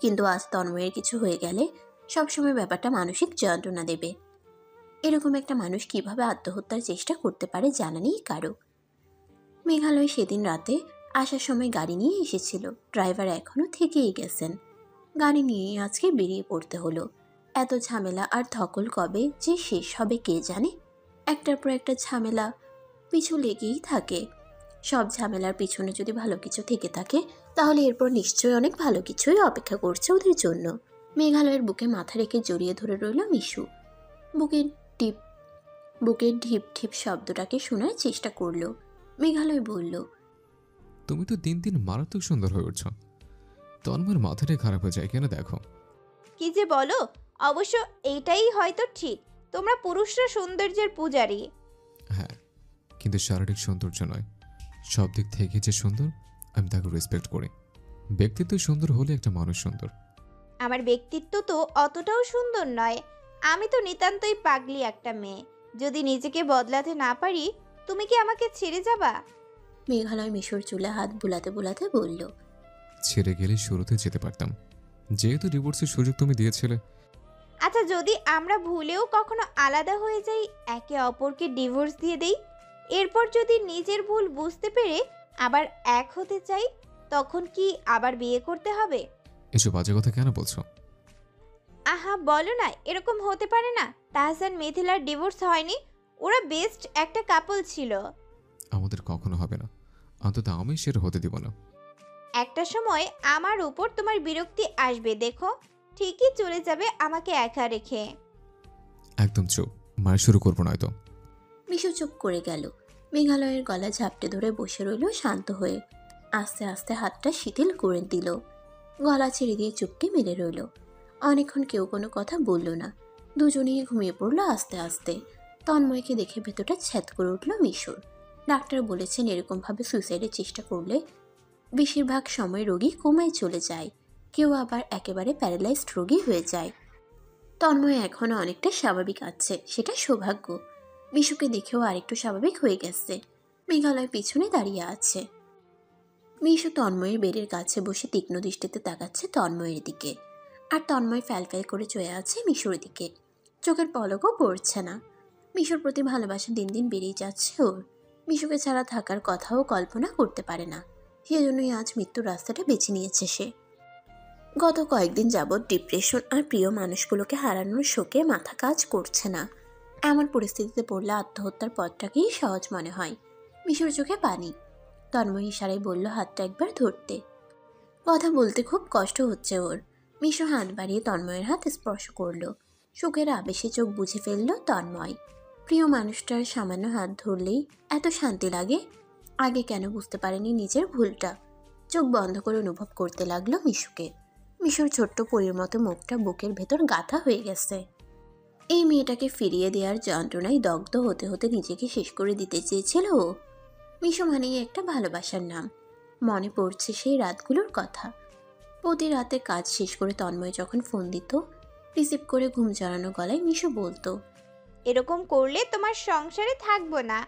কিন্তু আজ তন্ময়ের কিছু হয়ে গেলে সবসময় ব্যাপারটা মানসিক যন্ত্রণা দেবে। এরকম একটা মানুষ কিভাবে আত্মহত্যার চেষ্টা করতে পারে জানা নেই কারো। মেঘালয় সেদিন রাতে আসার সময় গাড়ি নিয়ে এসেছিল, ড্রাইভার এখনো থেকেই গেছেন। গাড়ি নিয়েই আজকে বেরিয়ে পড়তে হলো। এত ঝামেলা আর ধকল কবে যে শেষ হবে কে জানে। একটার পর একটা ঝামেলা পিছু লেগেই থাকে। সব ঝামেলার পিছনে যদি ভালো কিছু থেকে থাকে তাহলে এরপর নিশ্চয়ই অনেক ভালো কিছুই অপেক্ষা করছে ওদের জন্য। মেঘালয়ের বুকে মাথা রেখে জড়িয়ে ধরে রইল মিশু। বুকের টিপ বুকের ঢিপ ঢিপ শব্দটাকে শোনার চেষ্টা করলো। মেঘালয় বলল, তুমি তো দিন দিন মারাত্মক সুন্দর হয়ে উঠছ। তন্ময়ের মাথাটাই খারাপ হয়ে যায় কেন দেখো। কি যে বলো, অবশ্য এইটাই হয়তো ঠিক, তোমরা পুরুষরা সৌন্দর্যের পূজারী। হ্যাঁ, কিন্তু শারীরিক সৌন্দর্য নয়, সব দিক থেকে যে সুন্দর আমি তাকে রেসপেক্ট করি। ব্যক্তিত্ব সুন্দর হলে একটা মানুষ সুন্দর। আমার ব্যক্তিত্ব তো অতটাও সুন্দর নয়, আমি তো নিতান্তই পাগলি একটা মেয়ে। যদি নিজেকে বদলাতে না পারি, তুমি কি আমাকে ছেড়ে যাবা? মেঘালয় মিশুর চুলে হাত বুলাতে বুলাতে বলল, ছেড়ে গেলে শুরুতে যেতে পারতাম, যেহেতু ডিভোর্সের সুযোগ তুমি দিয়েছিলে। আচ্ছা, যদি আমরা ভুলেও কখনো আলাদা হয়ে যাই, একে অপরকে ডিভোর্স দিয়ে দেই, এরপর যদি নিজের ভুল বুঝতে পেরে আবার এক হতে চাই, তখন কি আবার বিয়ে করতে হবে? এসব বাজে কথা কেন বলছো? আহা বলো না, এরকম হতে পারে না। তাহসান মিথিলার ডিভোর্স হয়নি, ওরা বেস্ট একটা কাপল ছিল। আমাদের কখনো হবে না, অন্তত আমি সেটা হতে দিব না। একটা সময় আমার উপর তোমার বিরক্তি আসবে, দেখো ঠিকই চলে যাবে আমাকে একা রেখে। একদম চুপ, মার শুরু করবো নয়তো। মিশু চুপ করে গেল। মেঘালয়ের গলা ঝাপটে ধরে বসে রইল শান্ত হয়ে। আস্তে আস্তে হাতটা শিথিল করে দিল। গলা ছেড়ে দিয়ে চুপটি মেলে রইল। অনেকক্ষণ কেউ কোনো কথা বলল না। দুজনেই ঘুমিয়ে পড়ল আস্তে আস্তে। তন্ময়কে দেখে ভেতরটা ছ্যাদ করে উঠল মিশুর। ডাক্তার বলেছেন এরকমভাবে সুইসাইডের চেষ্টা করলে বেশিরভাগ সময় রোগী কোমায় চলে যায়, কেউ আবার একেবারে প্যারালাইজড রোগী হয়ে যায়। তন্ময় এখনও অনেকটা স্বাভাবিক আছে, সেটা সৌভাগ্য। মিশুকে দেখেও আরেকটু স্বাভাবিক হয়ে গেছে। মেঘালয় পিছনে দাঁড়িয়ে আছে। মিশু তন্ময়ের বেডের কাছে বসে তীক্ষ্ণ দৃষ্টিতে তাকাচ্ছে তন্ময়ের দিকে, আর তন্ময় ফ্যালফ্যাল করে চয়ে আছে মিশুর দিকে। চোখের পলকও পড়ছে না। মিশুর প্রতি ভালোবাসা দিন দিন বেড়েই যাচ্ছে ওর। মিশুকে ছাড়া থাকার কথাও কল্পনা করতে পারে না। সেজন্যই আজ মৃত্যুর রাস্তাটা বেছে নিয়েছে সে। গত কয়েকদিন যাবৎ ডিপ্রেশন আর প্রিয় মানুষগুলোকে হারানোর শোকে মাথা কাজ করছে না। এমন পরিস্থিতিতে পড়লে আত্মহত্যার পথটাকেই সহজ মনে হয়। মিশুর চোখে পানি। তন্ময় ইশারায় বলল হাতটা একবার ধরতে। কথা বলতে খুব কষ্ট হচ্ছে ওর। মিশু হাত বাড়িয়ে তন্ময়ের হাত স্পর্শ করল। সুখের আবেশে চোখ বুঝে ফেলল তন্ময়। প্রিয় মানুষটার সামান্য হাত ধরলেই এত শান্তি লাগে। আগে কেন বুঝতে পারেনি নিজের ভুলটা। চোখ বন্ধ করে অনুভব করতে লাগলো মিশুকে। মিশুর ছোট্ট পরীর মতো মুখটা বুকের ভেতর গাঁথা হয়ে গেছে। এই মেয়েটাকে ফিরিয়ে দেওয়ার যন্ত্রণায় দগ্ধ হতে হতে নিজেকে শেষ করে দিতে চেয়েছিল ও। মিশু মানেই একটা ভালোবাসার নাম। মনে পড়ছে সেই রাতগুলোর কথা। প্রতি রাতে কাজ শেষ করে তন্ময় যখন ফোন দিত, রিসিভ করে ঘুম জড়ানো গলায় মিশু বলতো, এরকম করলে তোমার সংসারে থাকবো না।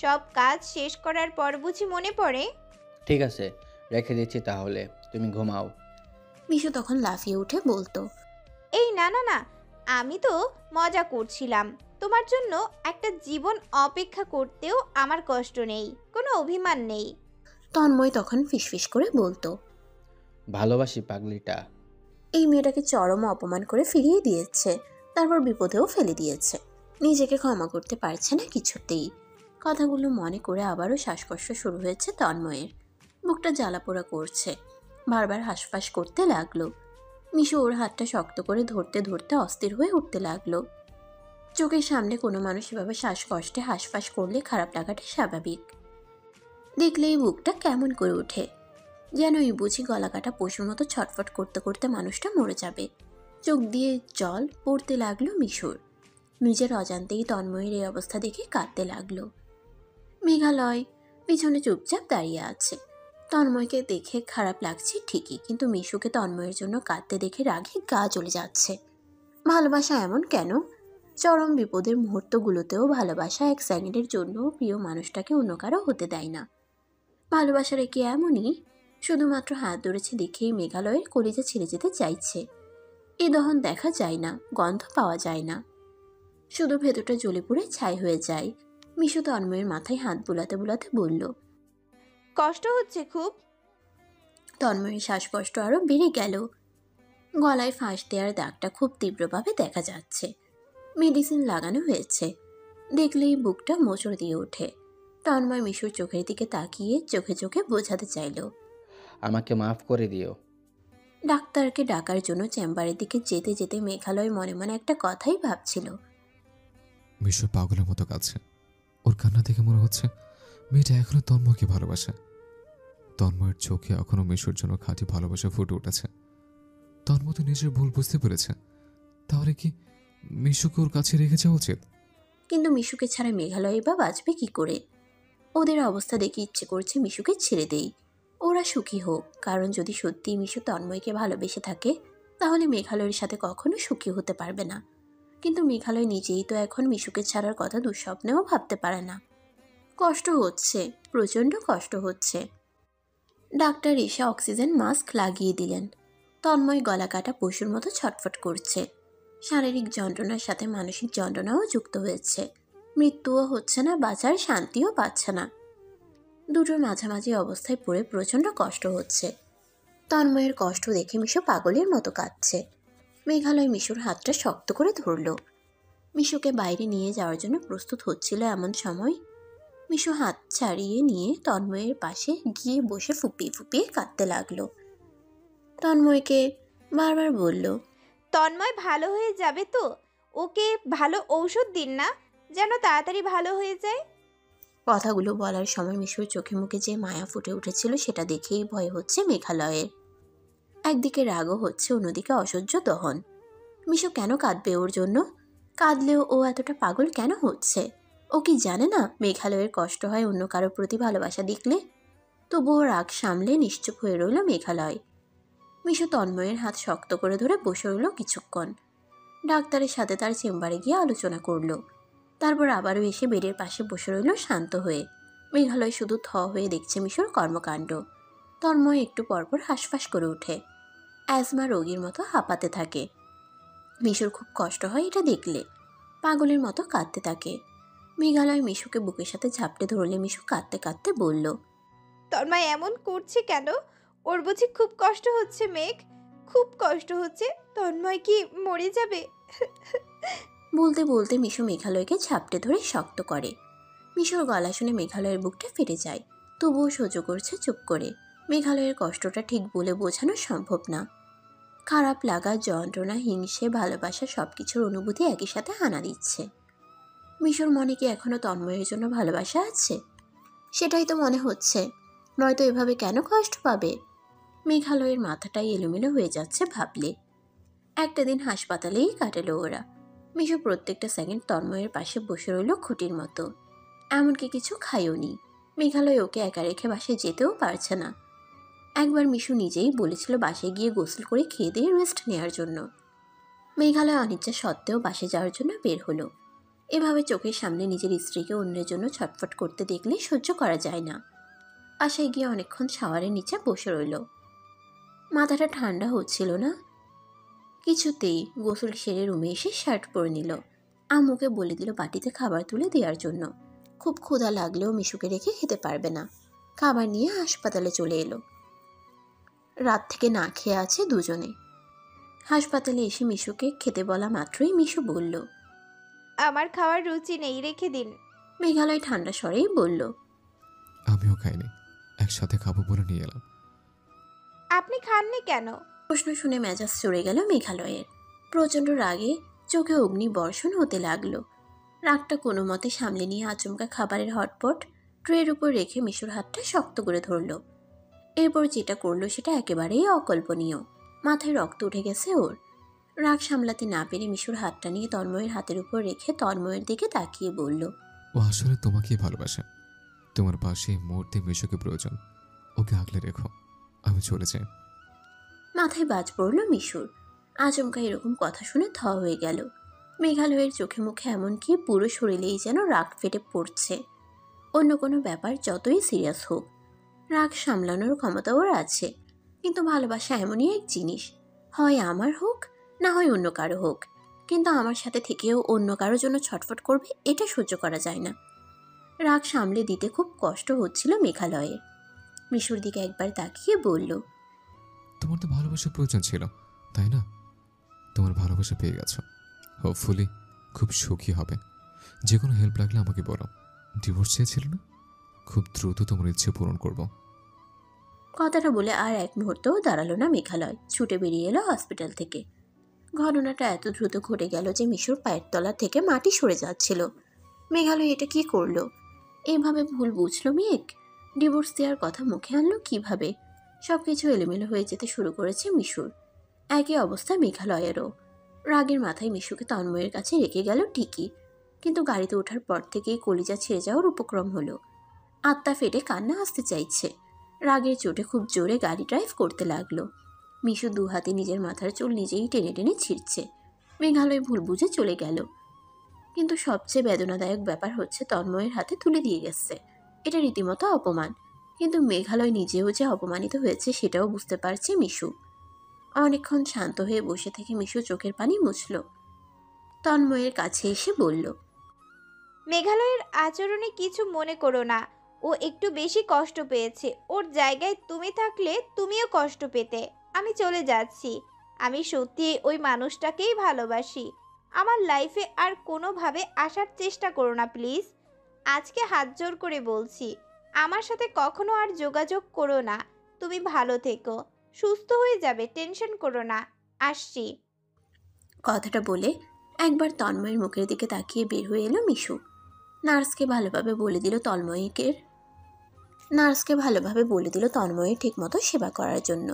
সব কাজ শেষ করার পর বুঝি মনে পড়ে? ঠিক আছে, রেখে দিচ্ছি তাহলে, তুমি ঘুমাও। মিশু তখন লাফিয়ে উঠে বলতো, এই না না না, আমি তো মজা করছিলাম। তোমার জন্য একটা জীবন অপেক্ষা করতেও আমার কষ্ট নেই, কোনো অভিমান নেই। তন্ময় তখন ফিসফিস করে বলতো, ভালোবাসি পাগলিটা। এই মেয়েটাকে চরম অপমান করে ফিরিয়ে দিয়েছে, তারপর বিপদেও ফেলে দিয়েছে। নিজেকে ক্ষমা করতে পারছে না কিছুতেই। কথাগুলো মনে করে আবারও শ্বাসকষ্ট শুরু হয়েছে তন্ময়ের। বুকটা জ্বালাপোড়া করছে। বারবার হাঁসফাঁস করতে লাগলো। মিশু ওর হাতটা শক্ত করে ধরতে ধরতে অস্থির হয়ে উঠতে লাগলো। চোখের সামনে কোনো মানুষ এভাবে শ্বাসকষ্টে হাঁসফাঁস করলে খারাপ লাগাটা স্বাভাবিক। দেখলেই বুকটা কেমন করে ওঠে, যেন এই বুঝি গলা কাটা পশুর মতো ছটফট করতে করতে মানুষটা মরে যাবে। চোখ দিয়ে জল পড়তে লাগলো মিশুর। নিজের অজান্তেই তন্ময়ের এই অবস্থা দেখে কাঁদতে লাগলো। মেঘালয় পিছনে চুপচাপ দাঁড়িয়ে আছে। তন্ময়কে দেখে খারাপ লাগছে ঠিকই, কিন্তু মিশুকে তন্ময়ের জন্য কাঁদতে দেখে রাগে গা জ্বলে যাচ্ছে। ভালোবাসা এমন কেন? চরম বিপদের মুহূর্তগুলোতেও ভালোবাসা এক সেকেন্ডের জন্য প্রিয় মানুষটাকে অন্য কারো হতে দেয় না। ভালোবাসার কি এমনই? শুধুমাত্র হাত ধরেছে দেখেই মেঘালয়ের কলিজা ছিঁড়ে যেতে চাইছে। এ দহন দেখা যায় না, গন্ধ পাওয়া যায় না, শুধু ভেতরটা জ্বলে পুড়ে ছাই হয়ে যায়। মিশু তন্ময়ের মাথায় হাত বুলাতে বুলাতে বলল। কষ্ট হচ্ছে খুব? তন্ময়ের শ্বাসকষ্ট আরো বেড়ে গেল। গলায় ফাঁস দেওয়ার দাগটা খুব তীব্রভাবে দেখা যাচ্ছে। মেডিসিন লাগানো হয়েছে, দেখলেই বুকটা মোচড় দিয়ে ওঠে। তন্ময় মিশুর চোখের দিকে তাকিয়ে চোখে চোখে বোঝাতে চাইল। আমাকে মাফ করে দিও। ডাক্তারকে ডাকার জন্য চেম্বারের দিকে যেতে যেতে মেঘালয় মনে মনে একটা কথাই ভাবছিল। মিশু পাগলের মতো কাঁদছে। ওর কান্না দেখে মনে হচ্ছে মেয়েটা এখনো তন্ময়কে ভালোবাসে। তন্ময়ের চোখে এখনো মিশুর জন্য খাঁটি ভালোবাসা ফুটে উঠেছে। তন্ময় তো নিজের ভুল বুঝতে পেরেছে। তাহলে কি মিশুকে ওর কাছে রেখে যাওয়া উচিত? কিন্তু মিশুকে ছাড়া মেঘালয় বা বাঁচবে কি করে? ওদের অবস্থা দেখে ইচ্ছে করছে মিশুকে ছেড়ে দেই, ওরা সুখী হোক। কারণ যদি সত্যিই মিশু তন্ময়কে ভালোবেসে থাকে, তাহলে মেঘালয়ের সাথে কখনো সুখী হতে পারবে না। কিন্তু মেঘালয় নিজেই তো এখন মিশুকে ছাড়ার কথা দুঃস্বপ্নেও ভাবতে পারে না। কষ্ট হচ্ছে, প্রচণ্ড কষ্ট হচ্ছে। ডাক্তার এসে অক্সিজেন মাস্ক লাগিয়ে দিলেন। তন্ময় গলা কাটা পশুর মতো ছটফট করছে। শারীরিক যন্ত্রণার সাথে মানসিক যন্ত্রণাও যুক্ত হয়েছে। মৃত্যুও হচ্ছে না, বাঁচার শান্তিও পাচ্ছে না। দুটোর মাঝামাঝি অবস্থায় পড়ে প্রচণ্ড কষ্ট হচ্ছে। তন্ময়ের কষ্ট দেখে মিশু পাগলের মতো কাঁদছে। মেঘালয় মিশুর হাতটা শক্ত করে ধরল। মিশুকে বাইরে নিয়ে যাওয়ার জন্য প্রস্তুত হচ্ছিল এমন সময় মিশু হাত ছাড়িয়ে নিয়ে তন্ময়ের পাশে গিয়ে বসে ফুপিয়ে ফুপিয়ে কাঁদতে লাগলো। তন্ময়কে বারবার বলল, তন্ময় ভালো হয়ে যাবে তো? ওকে ভালো ঔষধ দিন না, যেন তাড়াতাড়ি ভালো হয়ে যায়। কথাগুলো বলার সময় মিশুর চোখে মুখে যে মায়া ফুটে উঠেছিল সেটা দেখেই ভয় হচ্ছে মেঘালয়ের। একদিকে রাগও হচ্ছে, অন্যদিকে অসহ্য দহন। মিশু কেন কাঁদবে ওর জন্য? কাঁদলেও ও এতটা পাগল কেন হচ্ছে? ও কি জানে না মেঘালয়ের কষ্ট হয় অন্য কারো প্রতি ভালোবাসা দেখলে? তবুও রাগ সামলে নিশ্চুপ হয়ে রইল মেঘালয়। মিশু তন্ময়ের হাত শক্ত করে ধরে বসে রইল কিছুক্ষণ। ডাক্তারের সাথে তার চেম্বারে গিয়ে আলোচনা করলো। তারপর আবারও এসে বেডের পাশে বসে রইল শান্ত হয়ে। মেঘালয় শুধু থ হয়ে দেখছে মিশুর কর্মকাণ্ড। তন্ময় একটু পরপর হাঁসফাঁস করে ওঠে, অ্যাজমা রোগীর মতো হাঁপাতে থাকে। মিশুর খুব কষ্ট হয় এটা দেখলে। পাগলের মতো কাঁদতে থাকে। মেঘালয় মিশুকে বুকের সাথে ঝাপটে ধরলে মিশু কাঁদতে কাঁদতে বলল, তন্ময় এমন করছে কেন? ওর বুঝি খুব কষ্ট হচ্ছে মেঘ? খুব কষ্ট হচ্ছে? তন্ময় কি মরে যাবে? বলতে বলতে মিশু মেঘালয়কে ঝাপটে ধরে শক্ত করে। মিশুর গলা শুনে মেঘালয়ের বুকটা ফেটে যায়, তবুও সহ্য করছে চুপ করে। মেঘালয়ের কষ্টটা ঠিক বলে বোঝানো সম্ভব না। খারাপ লাগা, যন্ত্রণা, হিংসে, ভালোবাসা সবকিছুর অনুভূতি একই সাথে হানা দিচ্ছে। মিশুর মনে কি এখনো তন্ময়ের জন্য ভালোবাসা আছে? সেটাই তো মনে হচ্ছে, নয়তো এভাবে কেন কষ্ট পাবে? মেঘালয়ের মাথাটাই এলোমেলো হয়ে যাচ্ছে ভাবলে। একটা দিন হাসপাতালেই কাটালো ওরা। মিশু প্রত্যেকটা সেকেন্ড তন্ময়ের পাশে বসে রইল খুঁটির মতো। এমনকি কিছু খাইও নি। মেঘালয় ওকে একা রেখে বাসায় যেতেও পারছে না। একবার মিশু নিজেই বলেছিল বাসায় গিয়ে গোসল করে খেয়ে দিয়ে রেস্ট নেওয়ার জন্য। মেঘালয় অনিচ্ছা সত্ত্বেও বাসে যাওয়ার জন্য বের হলো। এভাবে চোখের সামনে নিজের স্ত্রীকে অন্যের জন্য ছটফট করতে দেখলে সহ্য করা যায় না। বাসায় গিয়ে অনেকক্ষণ শাওয়ারের নিচে বসে রইল। মাথাটা ঠান্ডা হচ্ছিল না কিছুতেই। গোসল সেরে রুমে এসে শার্ট পরে নিল। আম্মুকে বলে দিল বাটিতে খাবার তুলে দেওয়ার জন্য। খুব ক্ষুধা লাগলেও মিশুকে রেখে খেতে পারবে না। খাবার নিয়ে হাসপাতালে চলে এলো। রাত থেকে না খেয়ে আছে দুজনে। হাসপাতালে এসে মিশুকে খেতে বলা মাত্রই মিশু বলল, আমার খাওয়ার রুচি নেই, রেখে দিন। মেঘালয় ঠান্ডা স্বরেই বলল, আমিও খাইনি, একসাথে খাবো বলে নিয়ে এলাম। আপনি খাননি কেন? প্রশ্ন শুনে মেজাজ চড়ে গেল মেঘালয়ের। প্রচণ্ড রাগে চোখে অগ্নি বর্ষণ হতে লাগলো। রাগটা কোনো মতে সামলে নিয়ে আচমকা খাবারের হটপট ট্রের উপর রেখে মিশুর হাতটা শক্ত করে ধরল। এরপর যেটা করলো সেটা একেবারেই অকল্পনীয়। মাথায় রক্ত উঠে গেছে ওর। রাগ সামলাতে না পেরে মিশুর হাতটা নিয়ে তন্ময়ের হাতের উপর রেখে তন্ময়ের দিকে তাকিয়ে বলল, ও আসলে তোমাকেই ভালোবাসে। তোমার পাশে এই মুহূর্তে মিশুকে প্রয়োজন। ওকে আগলে রেখো, আমি চলে যাই। মাথায় বাজ পড়ল মিশুর। আচমকা এরকম কথা শুনে থ হয়ে গেল। মেঘালয়ের চোখে মুখে এমনকি পুরো শরীরেই যেন রাগ ফেটে পড়ছে। অন্য কোনো ব্যাপার যতই সিরিয়াস হোক, রাগ সামলানোর ক্ষমতা ওর আছে, কিন্তু ভালোবাসা এমনই এক জিনিস, হয় আমার হোক না হয় অন্য কারো হোক, কিন্তু আমার সাথে থেকেও অন্য কারোর জন্য ছটফট করবে এটা সহ্য করা যায় না। রাগ সামলে দিতে খুব কষ্ট হচ্ছিল মেঘালয়ে। মিশুর দিকে একবার তাকিয়ে বলল, তোমার তো ভালোবাসার প্রয়োজন ছিল, তাই না? তোমার ভালোবাসা পেয়ে গেছো। হোপফুলি খুব সুখী হবে। যে কোনো হেল্প লাগলে আমাকে বলো। ডিভোর্স চেয়েছিল না? খুব দ্রুত তোমার ইচ্ছে পূরণ করব। কথাটা বলে আর এক মুহূর্তও দাঁড়ালো না মেঘালয়, ছুটে বেরিয়ে এলো হসপিটাল থেকে। ঘটনাটা এত দ্রুত ঘটে গেল যে মিশুর পায়ের তলা থেকে মাটি সরে যাচ্ছিল। মেঘালয় এটা কি করলো? এভাবে ভুল বুঝলো মেঘ? ডিভোর্স দেওয়ার কথা মুখে আনলো কিভাবে? সবকিছু এলোমেলো হয়ে যেতে শুরু করেছে মিশুর। একই অবস্থা মেঘালয়েরও। রাগের মাথায় মিশুকে তন্ময়ের কাছে রেখে গেল ঠিকই, কিন্তু গাড়িতে ওঠার পর থেকেই কলিজা ছেড়ে যাওয়ার উপক্রম হলো। আত্মা ফেটে কান্না আসতে চাইছে। রাগের চোটে খুব জোরে গাড়ি ড্রাইভ করতে লাগলো। মিশু দু হাতে নিজের মাথার চুল নিজেই টেনে টেনে ছিঁড়ছে। মেঘালয় ভুল বুঝে চলে গেল, কিন্তু সবচেয়ে বেদনাদায়ক ব্যাপার হচ্ছে তন্ময়ের হাতে তুলে দিয়ে গেছে। এটা রীতিমতো অপমান, কিন্তু মেঘালয় নিজেও যে অপমানিত হয়েছে সেটাও বুঝতে পারছে মিশু। অনেকক্ষণ শান্ত হয়ে বসে থেকে মিশু চোখের পানি মুছল। তন্ময়ের কাছে এসে বলল, মেঘালয়ের আচরণে কিছু মনে করো না, ও একটু বেশি কষ্ট পেয়েছে। ওর জায়গায় তুমি থাকলে তুমিও কষ্ট পেতে। আমি চলে যাচ্ছি। আমি সত্যি ওই মানুষটাকেই ভালোবাসি। আমার লাইফে আর কোনোভাবে আসার চেষ্টা করো না প্লিজ। আজকে হাত জোর করে বলছি, আমার সাথে কখনো আর যোগাযোগ করো না। তুমি ভালো থেকো, সুস্থ হয়ে যাবে, টেনশন করো না। আসছি। কথাটা বলে একবার তন্ময়ের মুখের দিকে তাকিয়ে বের হয়ে এলো মিশু। নার্সকে ভালোভাবে বলে দিল তন্ময়ের ঠিকমতো সেবা করার জন্য।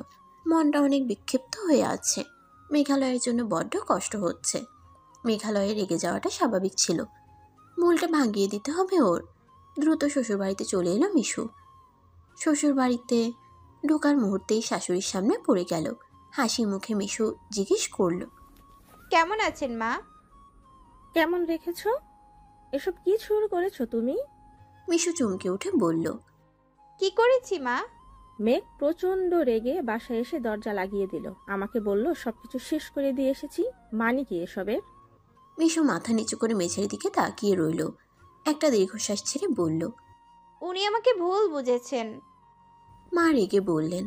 মনটা অনেক বিক্ষিপ্ত হয়ে আছে। মেঘালয়ের জন্য বড্ড কষ্ট হচ্ছে। মেঘালয়ে রেগে যাওয়াটা স্বাভাবিক ছিল, মূলটা ভাঙিয়ে দিতে হবে ওর। দ্রুত শ্বশুরবাড়িতে চলে এলো মিশু। শ্বশুরবাড়িতে ঢোকার মুহূর্তেই শাশুড়ির সামনে পড়ে গেল। হাসি মুখে মিশু জিজ্ঞেস করল, কেমন আছেন মা? কেমন রেখেছো? এসব কি শুরু করেছো তুমি? মিশু চমকে উঠে বলল, কি করেছি মা? মেঘ প্রচন্ড রেগে বাসায় এসে দরজা লাগিয়ে দিল। আমাকে বলল সবকিছু শেষ করে দিয়ে এসেছি। মানে কি এসবের? মিশু মাথা নিচু করে মেঝের দিকে তাকিয়ে রইল। একটা দীর্ঘশ্বাস ছেড়ে বলল, উনি আমাকে ভুল বুঝেছেন। মা রেগে বললেন,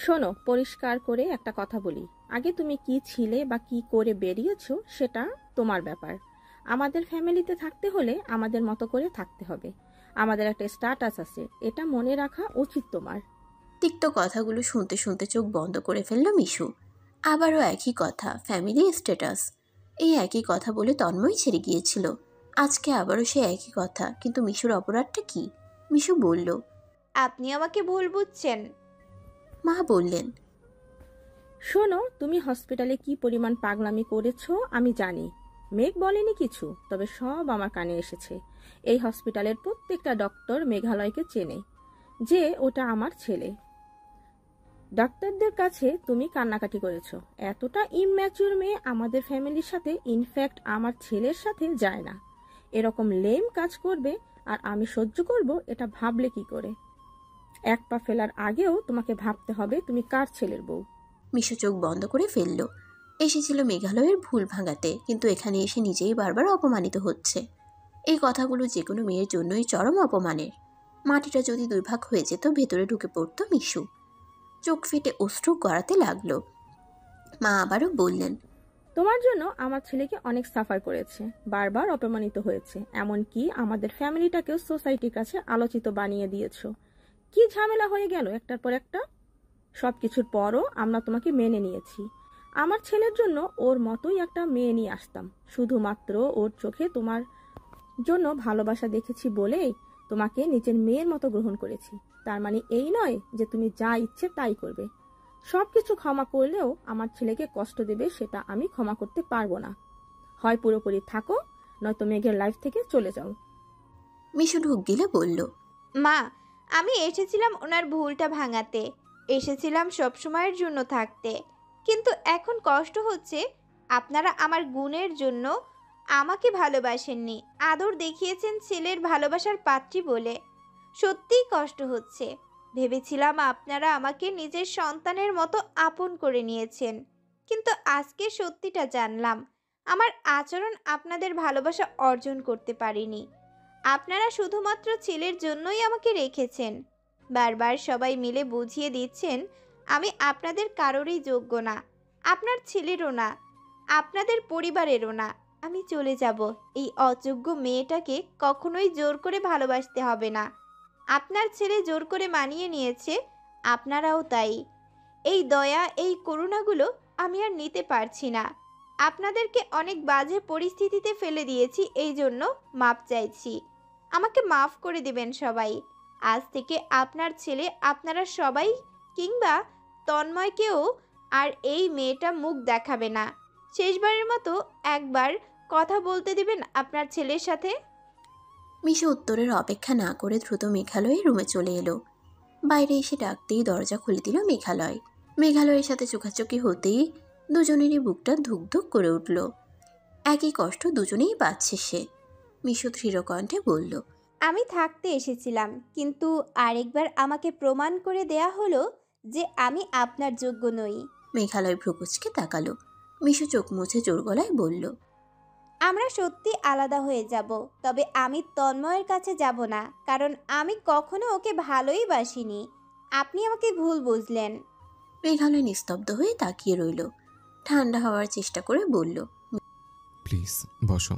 শোনো, পরিষ্কার করে একটা কথা বলি। আগে তুমি কি ছিলে বা কি করে বেরিয়েছো সেটা তোমার ব্যাপার। আমাদের ফ্যামিলিতে থাকতে হলে আমাদের মতো করে থাকতে হবে। আমাদের একটা স্ট্যাটাস আছে, এটা মনে রাখা উচিত তোমার। তিক্ত কথাগুলো শুনতে শুনতে চোখ বন্ধ করে ফেলল মিশু। আবারও একই কথা, ফ্যামিলি স্ট্যাটাস। এই একই কথা বলে তন্ময় ছেড়ে গিয়েছিল, আজকে আবারও সে একই কথা। কিন্তু মিশুর অপরাধটা কি? মিশু বলল, আপনি আমাকে ভুল বুঝছেন। মা বললেন, শোনো, তুমি হসপিটালে কি পরিমাণ পাগলামি করেছো আমি জানি। মেঘ বলেনি কিছু, তবে সব আমার কানে এসেছে। এই হসপিটালের প্রত্যেকটা ডক্টর মেঘালয়কে চেনে যে ওটা আমার ছেলে। ডাক্তারদের কাছে তুমি কান্নাকাটি করেছো। এতটা ইম্যাচিউর মেয়ে আমাদের ফ্যামিলির সাথে, ইনফ্যাক্ট আমার ছেলের সাথে যায় না। এরকম লেম কাজ করবে আর আমি সহ্য করব, এটা ভাবলে কি করে? এক পা ফেলার আগেও তোমাকে ভাবতে হবে তুমি কার ছেলের বউ। মিশু চোখ বন্ধ করে ফেলল। এসেছিল মেঘালয়ের ভুল ভাঙাতে, কিন্তু এখানে এসে নিজেই বারবার অপমানিত হচ্ছে। এই কথাগুলো যে কোনো মেয়ের জন্যই চরম অপমানের। মাটিটা যদি দুই ভাগ হয়ে যেত ভেতরে ঢুকে পড়তো মিশু। চোখ ফেটে অশ্রু গড়াতে লাগলো। মা আবারও বললেন, তোমার জন্য আমার ছেলেকে অনেক সাফার করেছে, বারবার অপমানিত হয়েছে, এমনকি আমাদের ফ্যামিলিটাকেও সোসাইটির কাছে আলোচিত বানিয়ে দিয়েছো। কি ঝামেলা হয়ে গেল একটার পর একটা। সবকিছুর পরও আমরা তোমাকে মেনে নিয়েছি। আমার ছেলের জন্য ওর মতোই একটা মেয়ে নিয়ে আসতাম। শুধুমাত্র ওর চোখে তোমার জন্য ভালোবাসা দেখেছি বলেই তোমাকে নিজের মেয়ের মতো গ্রহণ করেছি। তার মানে এই নয় যে তুমি যা ইচ্ছে তাই করবে। সবকিছু ক্ষমা করলেও আমার ছেলেকে কষ্ট দেবে সেটা আমি ক্ষমা করতে পারবো না। হয় পুরোপুরি থাকো, নয়তো মেঘের লাইফ থেকে চলে যাও। মিশু ঢুক গিলে বলল, মা, আমি এসেছিলাম ওনার ভুলটা ভাঙাতে, এসেছিলাম সবসময়ের জন্য থাকতে। কিন্তু এখন কষ্ট হচ্ছে, আপনারা আমার গুণের জন্য আমাকে ভালোবাসেননি, আদর দেখিয়েছেন ছেলের ভালোবাসার পাত্রী বলে। সত্যিই কষ্ট হচ্ছে। ভেবেছিলাম আপনারা আমাকে নিজের সন্তানের মতো আপন করে নিয়েছেন, কিন্তু আজকে সত্যিটা জানলাম। আমার আচরণ আপনাদের ভালোবাসা অর্জন করতে পারিনি। আপনারা শুধুমাত্র ছেলের জন্যই আমাকে রেখেছেন। বারবার সবাই মিলে বুঝিয়ে দিচ্ছেন আমি আপনাদের কারোরই যোগ্য না, আপনার ছেলেরও না, আপনাদের পরিবারেরও না। আমি চলে যাব। এই অযোগ্য মেয়েটাকে কখনোই জোর করে ভালোবাসতে হবে না। আপনার ছেলে জোর করে মানিয়ে নিয়েছে, আপনারাও তাই। এই দয়া, এই করুণাগুলো আমি আর নিতে পারছি না। আপনাদেরকে অনেক বাজে পরিস্থিতিতে ফেলে দিয়েছি, এই জন্য মাপ চাইছি। আমাকে মাফ করে দিবেন সবাই। আজ থেকে আপনার ছেলে, আপনারা সবাই কিংবা তন্ময়কেও আর এই মেয়েটা মুখ দেখাবে না। শেষবারের মতো একবার কথা বলতে দিবেন আপনার ছেলের সাথে। মিশু উত্তরের অপেক্ষা না করে দ্রুত মেঘালয়ের রুমে চলে এলো। বাইরে এসে ডাকতেই দরজা খুলে দিল মেঘালয়। মেঘালয়ের সাথে চোখাচোখি হতেই দুজনেরই বুকটা ধুক ধুক করে উঠল। একই কষ্ট দুজনেই পাচ্ছে সে। মিশু দৃঢ় কণ্ঠে বলল, আমি থাকতে এসেছিলাম, কিন্তু আরেকবার আমাকে প্রমাণ করে দেয়া হলো যে আমি আপনার যোগ্য নই। মেঘালয় ভ্রুকুচকে তাকালো। মিশু চোখ মুছে জোর গলায় বলল, আমরা সত্যি আলাদা হয়ে যাব, তবে আমি তন্ময়ের কাছে যাব না, কারণ আমি কখনো ওকে ভালোই বাসিনি। আপনি আমাকে ভুল বুঝলেন। মেঘালয় নিস্তব্ধ হয়ে তাকিয়ে রইল। ঠান্ডা হওয়ার চেষ্টা করে বলল, প্লিজ বসো,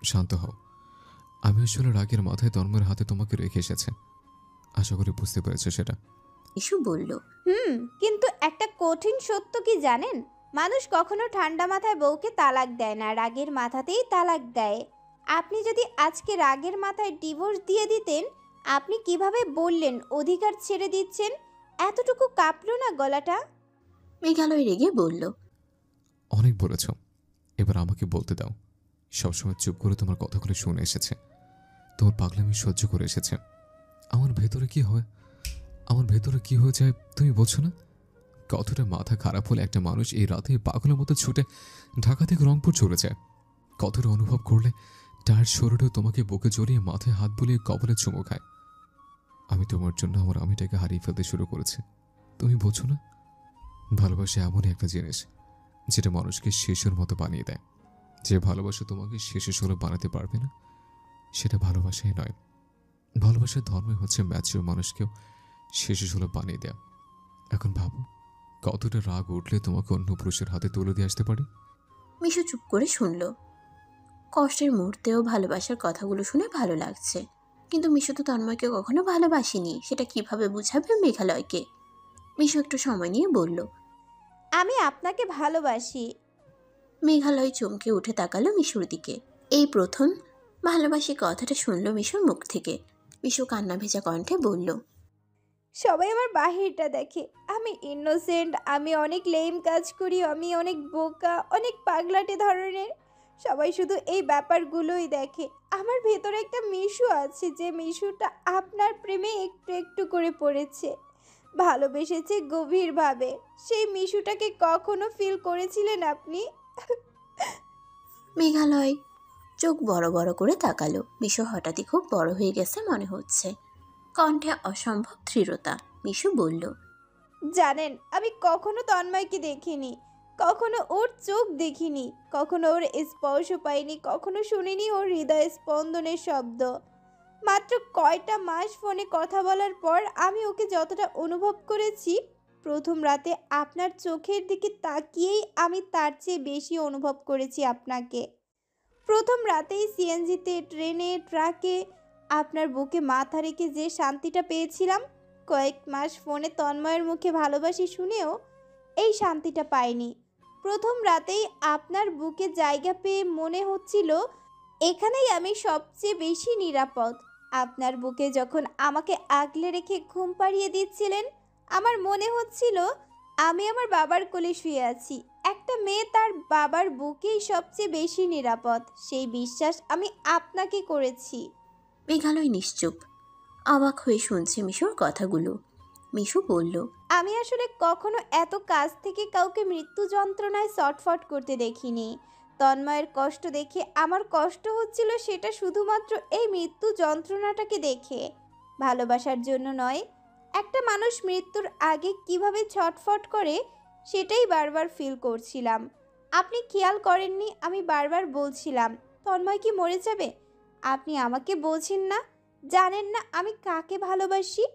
শান্ত হও। আমি আসলে রাগের মাথায় তন্ময়ের হাতে তোমাকে রেখে এসেছে। আশা করি বুঝতে পেরেছো সেটা। মিশু বলল, কিন্তু একটা কঠিন সত্য কি জানেন? মানুষ কখনো ঠান্ডা মাথায় বউকে তালাক দেয় না, রাগের মাথাতেই তালাক দেয়। আপনি যদি আজকে রাগের মাথায় ডিভোর্স দিয়ে দিতেন, আপনি কিভাবে বললেন অধিকার ছেড়ে দিচ্ছেন? এতটুকু কাঁপলো না গলাটা? মেঘালয় রেগে বলল, অনেক বলেছ, এবার আমাকে বলতে দাও। সবসময় চুপ করে তোমার কথাগুলো শুনে এসেছে, তোমার পাগলামি সহ্য করে এসেছে। আমার ভেতরে কি হয়, আমার ভেতরে কি হয়ে যায় তুমি বোঝো না? কতটা মাথা খারাপ হলে একটা মানুষ এই রাতে পাগলের মতো ছুটে ঢাকা থেকে রংপুর চলে যায়। কতটা অনুভব করলে টায়ার শরীরেও তোমাকে বুকে জড়িয়ে মাথায় হাত বুলিয়ে কপালে চুমু খায়। আমি তোমার জন্য আমার আমিটাকে হারিয়ে ফেলতে শুরু করেছি। তুমি বোঝো না? ভালোবাসা এমনই একটা জিনিস যেটা মানুষকে শিশুর মতো বানিয়ে দেয়। যে ভালোবাসা তোমাকে শিশু সুলভ বানাতে পারবে না, সেটা ভালোবাসাই নয়। ভালোবাসার ধর্মই হচ্ছে ম্যাচিওর মানুষকেও শিশু সুলভ বানিয়ে দেয়া। এখন ভাবো, কতটা রাগ উঠলে তোমাকে অন্য পুরুষের হাতে তুলে দিয়ে আসতে পারে। মিশু চুপ করে শুনল। কষ্টের মুহূর্তেও ভালোবাসার কথাগুলো শুনে ভালো লাগছে, কিন্তু মিশু তো তন্ময়কে কখনো ভালোবাসেনি। সেটা কিভাবে বুঝাবে মেঘালয়কে? মিশু একটু সময় নিয়ে বলল, আমি আপনাকে ভালোবাসি। মেঘালয় চমকে উঠে তাকালো মিশুর দিকে। এই প্রথম ভালোবাসি কথাটা শুনল মিশুর মুখ থেকে। মিশু কান্না ভেজা কণ্ঠে বলল, সবাই আমার বাহিরটা দেখে, আমি ইনোসেন্ট, আমি অনেক লেম কাজ করি, আমি অনেক বোকা, অনেক পাগলাটে ধরনের। সবাই শুধু এই ব্যাপারগুলোই দেখে। আমার ভেতরে একটা মিশু আছে, যে মিশুটা আপনার প্রেমে একটু একটু করে পড়েছে, ভালোবেসেছে গভীরভাবে। সেই মিশুটাকে কখনো ফিল করেছিলেন আপনি? মেঘালয় চোখ বড় বড় করে তাকালো। মিশু হঠাৎই খুব বড় হয়ে গেছে মনে হচ্ছে। কণ্ঠে অসম্ভব দৃঢ়তা। মিশু বলল, জানেন, আমি কখনো তন্ময়কে দেখিনি, কখনো ওর চোখ দেখিনি, কখনো ওর স্পর্শ পাইনি, কখনো শুনিনি ওর হৃদয় স্পন্দনের শব্দ। মাত্র কয়টা মাস ফোনে কথা বলার পর আমি ওকে যতটা অনুভব করেছি, প্রথম রাতে আপনার চোখের দিকে তাকিয়েই আমি তার চেয়ে বেশি অনুভব করেছি আপনাকে। প্রথম রাতেই সিএনজিতে, ট্রেনে, ট্রাকে আপনার বুকে মাথা রেখে যে শান্তিটা পেয়েছিলাম, কয়েক মাস ফোনে তন্ময়ের মুখে ভালোবাসি শুনেও এই শান্তিটা পাইনি। প্রথম রাতেই আপনার বুকে জায়গা পেয়ে মনে হচ্ছিল এখানেই আমি সবচেয়ে বেশি নিরাপদ। আপনার বুকে যখন আমাকে আগলে রেখে ঘুম পাড়িয়ে দিচ্ছিলেন, আমার মনে হচ্ছিল আমি আমার বাবার কোলে শুয়ে আছি। একটা মেয়ে তার বাবার বুকেই সবচেয়ে বেশি নিরাপদ, সেই বিশ্বাস আমি আপনাকে করেছি। মেঘালয় নিশ্চুপ, অবাক হয়ে শুনছে মিশুর কথাগুলো। মিশু বলল, আমি আসলে কখনো এত কাছ থেকে কাউকে মৃত্যু যন্ত্রণায় ছটফট করতে দেখিনি। তন্ময়ের কষ্ট দেখে আমার কষ্ট হচ্ছিল, সেটা শুধুমাত্র এই মৃত্যু যন্ত্রণাটাকে দেখে। ভালোবাসার জন্য নয়। একটা মানুষ মৃত্যুর আগে কিভাবে ছটফট করে সেটাই বারবার ফিল করছিলাম। আপনি খেয়াল করেননি আমি বারবার বলছিলাম তন্ময় কি মরে যাবে? আপনি আমাকে বলছেন না, জানেন না আমি কাকে ভালোবাসি।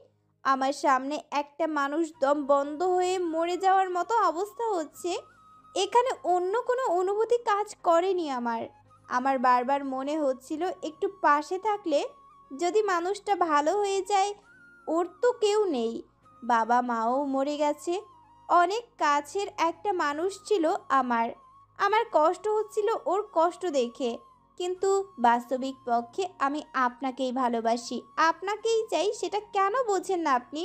আমার সামনে একটা মানুষ দম বন্ধ হয়ে মরে যাওয়ার মতো অবস্থা হচ্ছে, এখানে অন্য কোনো অনুভূতি কাজ করেনি আমার। আমার বারবার মনে হচ্ছিল একটু পাশে থাকলে যদি মানুষটা ভালো হয়ে যায়। ওর তো কেউ নেই, বাবা মাও মরে গেছে, অনেক কাছের একটা মানুষ ছিল আমার। আমার কষ্ট হচ্ছিল ওর কষ্ট দেখে, কিন্তু বাস্তবিক পক্ষে আমি আপনাকেই ভালোবাসি, আপনাকেই চাই, সেটা কেন বোঝেন না আপনি?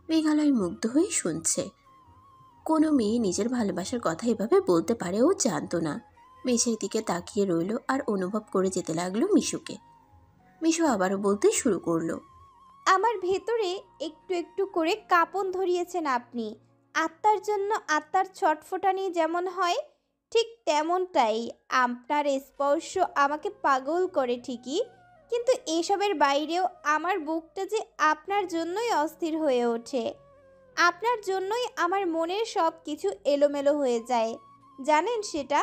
মেঘালয় মুগ্ধ হয়ে শুনছে। কোনো মেয়ে নিজের ভালোবাসার কথা এভাবে বলতে পারে ও জানতো না। মেঝের দিকে তাকিয়ে রইল আর অনুভব করে যেতে লাগলো মিশুকে। মিশু আবারও বলতে শুরু করলো। আমার ভেতরে একটু একটু করে কাঁপন ধরিয়েছেন আপনি। আত্মার জন্য আত্মার ছটফটানি যেমন হয় ঠিক তেমনটাই। আপনার স্পর্শ আমাকে পাগল করে ঠিকই, কিন্তু এসবের বাইরেও আমার বুকটা যে আপনার জন্যই অস্থির হয়ে ওঠে। আপনার জন্যই আমার মনের সব কিছু এলোমেলো হয়ে যায়, জানেন সেটা?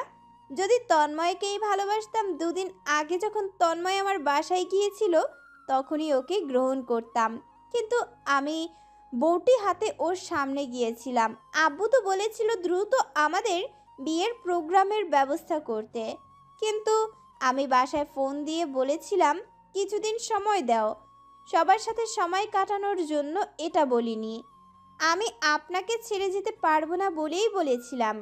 যদি তন্ময়কেই ভালোবাসতাম, দুদিন আগে যখন তন্ময় আমার বাসায় গিয়েছিল তখনই ওকে গ্রহণ করতাম। কিন্তু আমি বউটি হাতে ওর সামনে গিয়েছিলাম। আব্বু তো বলেছিল দ্রুত আমাদের বিয়ের প্রোগ্রামের ব্যবস্থা করতে, কিন্তু আমি বাসায় ফোন দিয়ে বলেছিলাম কিছুদিন সময় দাও, সবার সাথে সময় কাটানোর জন্য। এটা বলিনি আমি আপনাকে ছেড়ে যেতে পারবো না বলেই বলেছিলাম।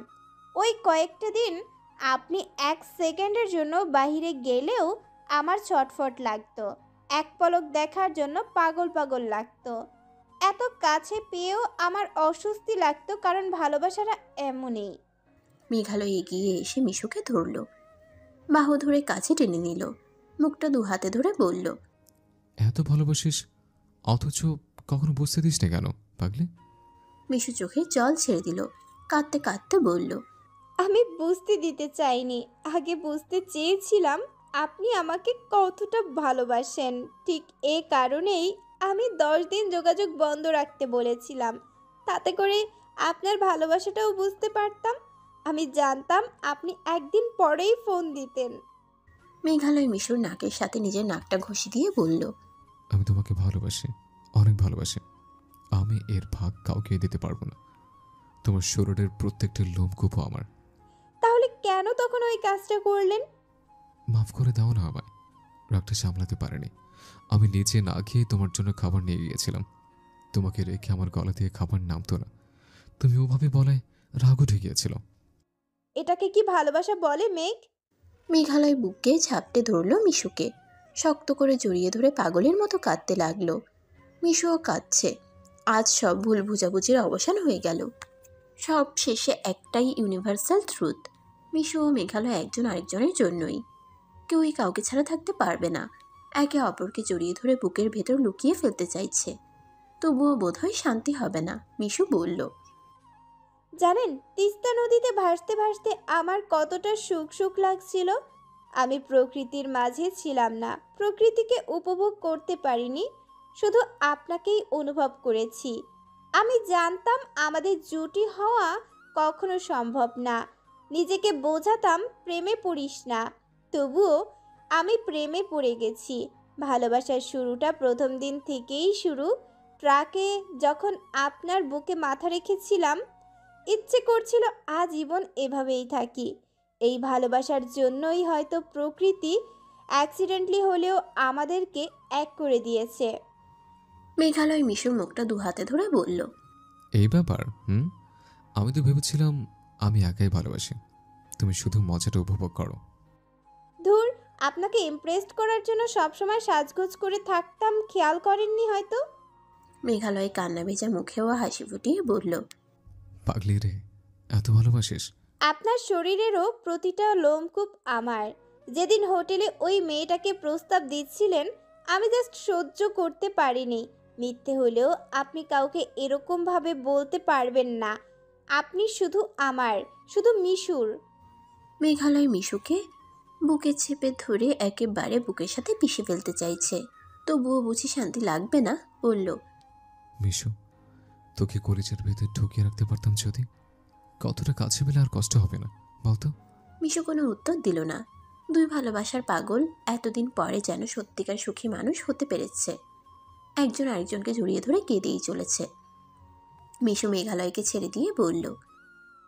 ওই কয়েকটা দিন আপনি এক সেকেন্ডের জন্য বাইরে গেলেও আমার ছটফট লাগতো, এক পলক দেখার জন্য পাগল পাগল লাগতো। এত কাছে পেয়েও আমার অস্বস্তি লাগতো, কারণ ভালোবাসাটা এমনই। মেঘালয় এগিয়ে এসে মিশুকে ধরল, বাহু ধরে কাছে টেনে নিল, মুখটা দু হাতে ধরে বলল। এত ভালোবাসিস অথচ কখনো বুঝতে দিস না কেন পাগলি? মিশু চোখে জল ছেড়ে দিল, কাঁদতে কাঁদতে বলল। আমি বুঝতে দিতে চাইনি, আগে বুঝতে চেয়েছিলাম আপনি আমাকে কতটা ভালোবাসেন। ঠিক এ কারণেই আমি 10 দিন যোগাযোগ বন্ধ রাখতে বলেছিলাম, তাতে করে আপনার ভালোবাসাটাও বুঝতে পারতাম। আমি জানতাম আপনি একদিন পরেই ফোন দিতেন। মেঘালয় মিশুর নাকের সাথে নিজের নাকটা ঘষি দিয়ে বলল। আমি তোমাকে ভালোবাসি, অনেক ভালোবাসি। আমি এর ভাগ কাউকে দিতে পারবো না। তোমার শরীরের প্রত্যেকটা লোমকূপও আমার। তাহলে কেন তখন ওই কাজটা করলেন? মাফ করে দাও না আমায়, রাগটা সামলাতে পারিনি। আমি নিচে না খেয়ে তোমার জন্য খাবার নিয়ে গিয়েছিলাম। তোমাকে রেখে আমার গলা দিয়ে খাবার নামতো না। তুমি ওভাবে বলায় রাগ উঠে গিয়েছিল। এটাকে কি ভালোবাসা বলে মেঘ? মেঘালয় বুকে ঝাপটে ধরল মিশুকে, শক্ত করে জড়িয়ে ধরে পাগলের মতো কাঁদতে লাগলো। মিশুও কাঁদছে। আজ সব ভুল বুঝাবুঝির অবসান হয়ে গেল। সব শেষে একটাই ইউনিভার্সাল ট্রুথ, মিশু ও মেঘালয় একজন আরেকজনের জন্যই। কেউই কাউকে ছাড়া থাকতে পারবে না। একে অপরকে জড়িয়ে ধরে বুকের ভেতর লুকিয়ে ফেলতে চাইছে, তবুও বোধহয় শান্তি হবে না। মিশু বলল। জানেন তিস্তা নদীতে ভাসতে ভাসতে আমার কতটা সুখ সুখ লাগছিল। আমি প্রকৃতির মাঝে ছিলাম না, প্রকৃতিকে উপভোগ করতে পারিনি, শুধু আপনাকেই অনুভব করেছি। আমি জানতাম আমাদের জুটি হওয়া কখনো সম্ভব না। নিজেকে বোঝাতাম প্রেমে পড়িস না, তবুও আমি প্রেমে পড়ে গেছি। ভালোবাসার শুরুটা প্রথম দিন থেকেই শুরু। ট্রাকে যখন আপনার বুকে মাথা রেখেছিলাম, ইচ্ছে করছিল আজীবন এভাবেই থাকি। এই ভালোবাসার জন্যই হয়তো প্রকৃতি অ্যাক্সিডেন্টলি হলেও আমাদেরকে এক করে দিয়েছে। মেঘালয় মিশুর মুখটা দু হাতে ধরে বলল। এই ব্যাপার? আমি তো ভেবেছিলাম আমি একাই ভালোবাসি, তুমি শুধু মজাটা উপভোগ করো। ধুর, আপনাকে ইমপ্রেসড করার জন্য সবসময় সাজগোজ করে থাকতাম, খেয়াল করেননি হয়তো। মেঘালয় কান্না ভেজা মুখেও হাসি ফুটিয়ে বলল। পাগলি রে, এত ভালোবাসিস? আপনার শরীরেরও প্রতিটা লোমকূপ আমার। যেদিন হোটেলে ওই মেয়েটাকে প্রস্তাব দিচ্ছিলেন, আমি জাস্ট সহ্য করতে পারিনি। মিথ্যে হলেও আপনি কাউকে এরকমভাবে বলতে পারবেন না। আপনি শুধু আমার, শুধু মিশুর। মেঘালয় মিশুকে বুকে চেপে ধরে একেবারে বুকের সাথে পিষে ফেলতে চাইছে। তবুও বুঝি শান্তি লাগবে না, বলল, মিশু, তোকে কলেজের ভেতর ঢুকিয়ে রাখতে পারতাম যদি। কতটা কাছে পেলে আর কষ্ট হবে না বলতো? মিশু কোনো উত্তর দিল না। দুই ভালোবাসার পাগল এতদিন পরে যেন সত্যিকার সুখী মানুষ হতে পেরেছে। একজন আরেকজনকে জড়িয়ে ধরে কেঁদেই চলেছে। মিশু মেঘালয়কে ছেড়ে দিয়ে বলল,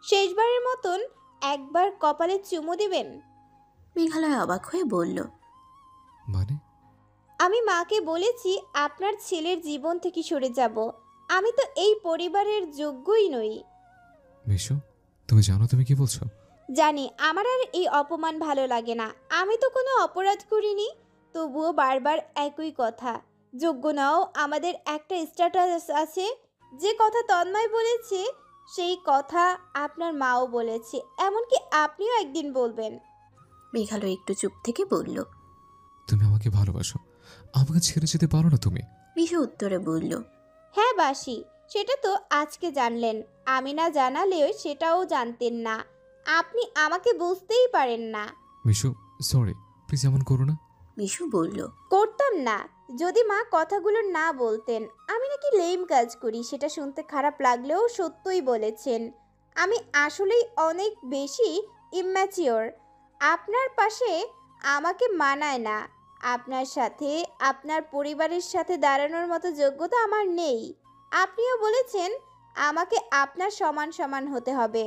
শেষবারের মতন একবার কপালে চুমু দিবেন। মেঘালয় অবাক হয়ে বলল, মানে? আমি মাকে বলেছি আপনার ছেলের জীবন থেকে সরে যাব। আমি তো এই পরিবারের যোগ্যই নই। মিশু, তুমি জানো তুমি কি বলছো? জানি আমার আর এই অপমান ভালো লাগে না। আমি তো কোনো অপরাধ করিনি, তবুও বারবার একই কথা। যোগ্য নাও, আমাদের একটা স্ট্যাটাস আছে। যে কথা তন্ময় বলেছে সেই কথা আপনার মাও বলেছে, এমনকি আপনিও একদিন বলবেন। মেঘালয় একটু চুপ থেকে বলল, তুমি আমাকে ভালোবাসো, আমাকে ছেড়ে যেতে পারো না তুমি। মিশু উত্তরে বলল, হ্যাঁ বাসি, সেটা তো আজকে জানলেন। আমি না জানালেও সেটাও জানতেন না। আপনি আমাকে বুঝতেই পারেন না। মিশু, সরি, প্লিজ এমন করো না। মিশু বলল, করতাম না যদি মা কথাগুলো না বলতেন। আমি নাকি লেম কাজ করি সেটা শুনতে খারাপ লাগলেও সত্যই বলেছেন। আমি আসলেই অনেক বেশি ইম্যাচিওর। আপনার পাশে আমাকে মানায় না। আপনার সাথে, আপনার পরিবারের সাথে দাঁড়ানোর মতো যোগ্যতা আমার নেই। আপনিও বলেছেন আমাকে আপনার সমান সমান হতে হবে।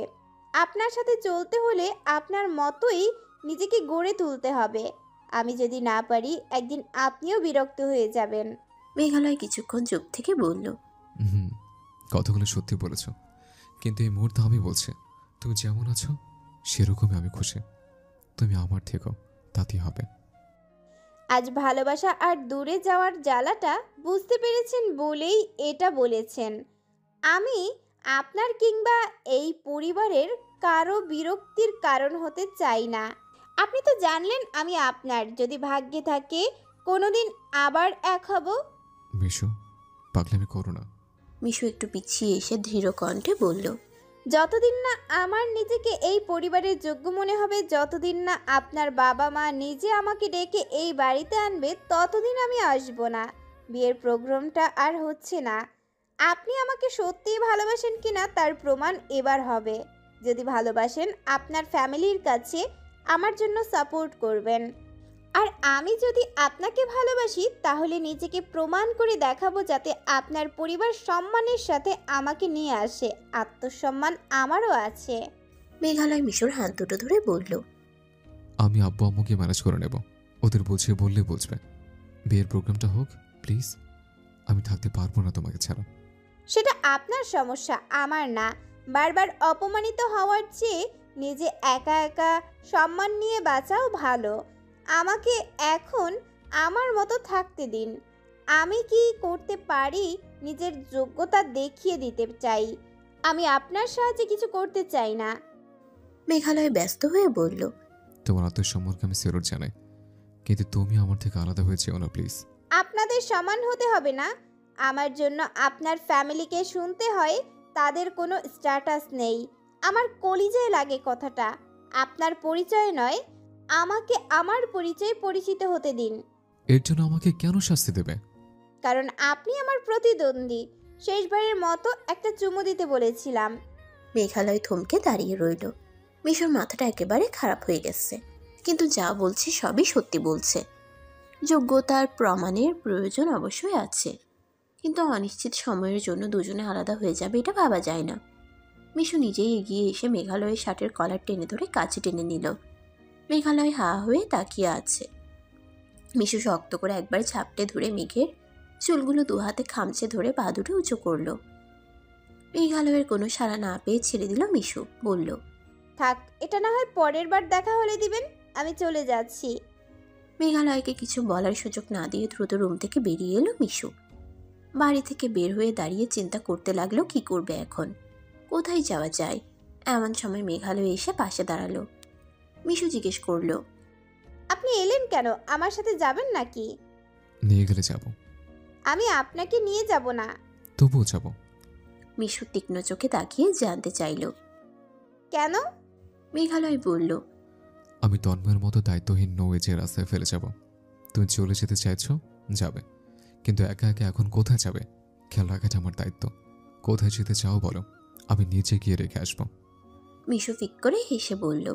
আপনার সাথে চলতে হলে আপনার মতোই নিজেকে গড়ে তুলতে হবে। আমি যদি না পারি একদিন আপনিও বিরক্ত হয়ে যাবেন। মেঘালয় কিছুক্ষণ চুপ থেকে বলল, হুম, কথাগুলো সত্যি বলেছ, কিন্তু এই মুহূর্তে আমি বলছি, তুমি যেমন আছো সেরকমই আমি খুশি। তুমি আমার থেকো, তাতেই হবে। আজ ভালোবাসা আর দূরে যাওয়ার জ্বালাটা বুঝতে পেরেছেন বলেই এটা বলেছেন। আমি আপনার কিংবা এই পরিবারের কারো বিরক্তির কারণ হতে চাই না। আপনি তো জানলেন আমি আপনার। যদি ভাগ্যে থাকে কোনোদিন আবার এক হব। মিশু, পাগলামি করো না। মিশু একটু পিছিয়ে এসে দৃঢ় কণ্ঠে বলল, যতদিন না আমার নিজেকে এই পরিবারের যোগ্য মনে হবে, যতদিন না আপনার বাবা মা নিজে আমাকে ডেকে এই বাড়িতে আনবে, ততদিন আমি আসব না। বিয়ের প্রোগ্রামটা আর হচ্ছে না। আপনি আমাকে সত্যিই ভালোবাসেন কিনা তার প্রমাণ এবার হবে। যদি ভালোবাসেন, আপনার ফ্যামিলির কাছে আমার জন্য সাপোর্ট করবেন। আর আমি যদি আপনাকে ভালোবাসি তাহলে নিজেকে প্রমাণ করে দেখাবো, যাতে আপনার পরিবার সম্মানের সাথে আমাকে নিয়ে আসে। আত্মসম্মান আমারও আছে। মেঘালয় মিশুর হাত দুটো ধরে বলল, আমি আব্বু আম্মুকে ম্যানেজ করে নেব, ওদের বুঝিয়ে বললে বুঝবে। বিয়ের প্রোগ্রামটা হোক প্লিজ, আমি থাকতে পারবো না তোমাকে ছাড়া। সেটা আপনার সমস্যা, আমার না। বারবার অপমানিত হওয়ার চেয়ে নিজে একা একা সম্মান নিয়ে বাঁচাও ভালো। আমাকে এখন আমার মতো থাকতে দিন। আমি কি করতে পারি নিজের যোগ্যতা দেখিয়ে দিতে চাই। আমি আপনার সাহায্যে কিছু করতে চাই না। মেঘালয় ব্যস্ত হয়ে বলল, তোমার আত্মসম্মানকে আমি সেলুট জানাই, কিন্তু তুমি আমার থেকে আলাদা হয়ে যেও না প্লিজ। আপনাদের সমান হতে হবে না। আমার জন্য আপনার ফ্যামিলিকে শুনতে হয় তাদের কোনো স্ট্যাটাস নেই। আমার কলিজায় লাগে কথাটা। আপনার পরিচয় নয়, আমাকে আমার পরিচয় পরিচিত হতে দিন। এর জন্য আমাকে কেন শাস্তি দেবে? কারণ আপনি আমার প্রতিদ্বন্দ্বী। শেষবারের মতো একটা চুমু দিতে বলেছিলাম। মেঘালয় থমকে দাঁড়িয়ে রইল। মিশুর মাথাটা একেবারে খারাপ হয়ে গেছে, কিন্তু যা বলছে সবই সত্যি বলছে। যোগ্যতার প্রমাণের প্রয়োজন অবশ্যই আছে, কিন্তু অনিশ্চিত সময়ের জন্য দুজনে আলাদা হয়ে যাবে এটা ভাবা যায় না। মিশু নিজেই এগিয়ে এসে মেঘালয়ের শার্টের কলার টেনে ধরে কাছে টেনে নিল। মেঘালয় হা হয়ে তাকিয়ে আছে। মিশু শক্ত করে একবার ঝাপটে ধরে মেঘের চুলগুলো দুহাতে খামচে ধরে পা দুটো উঁচু করল। মেঘালয়ের কোনো সাড়া না পেয়ে ছেড়ে দিল মিশু, বলল, থাক, এটা না হয় পরের বার দেখা হলে দিবেন। আমি চলে যাচ্ছি। মেঘালয়কে কিছু বলার সুযোগ না দিয়ে দ্রুত রুম থেকে বেরিয়ে এলো মিশু। বাড়ি থেকে বের হয়ে দাঁড়িয়ে চিন্তা করতে লাগলো কি করবে এখন, কোথায় যাওয়া যায়। এমন সময় মেঘালয় এসে পাশে দাঁড়ালো। মিশু জিজ্ঞেস করলো, আপনি এলেন কেন? আমার সাথে যাবেন নাকি? নিয়ে গেলে যাব। আমি আপনাকে নিয়ে যাব না। তবুও যাব। মিশু তীক্ষ্ণ চোখে তাকিয়ে জানতে চাইল। কেন? মেঘালয় বলল, আমি তন্ময়ের মতো দায়িত্বহীন নৌয়ে যে রাস্তায় ফেলে যাব। তুমি চলে যেতে চাইছো, যাবে, কিন্তু একা একা এখন কোথায় যাবে? খেয়াল রাখাটা আমার দায়িত্ব। কোথায় যেতে চাও বলো, আমি নিচে গিয়ে রেখে আসবো। মিশু ফিক করে হেসে বলল,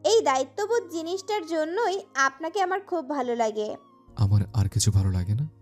এই দায়িত্ববোধ জিনিসটার জন্যই আপনাকে আমার খুব ভালো লাগে। আমার আর কিছু ভালো লাগে না।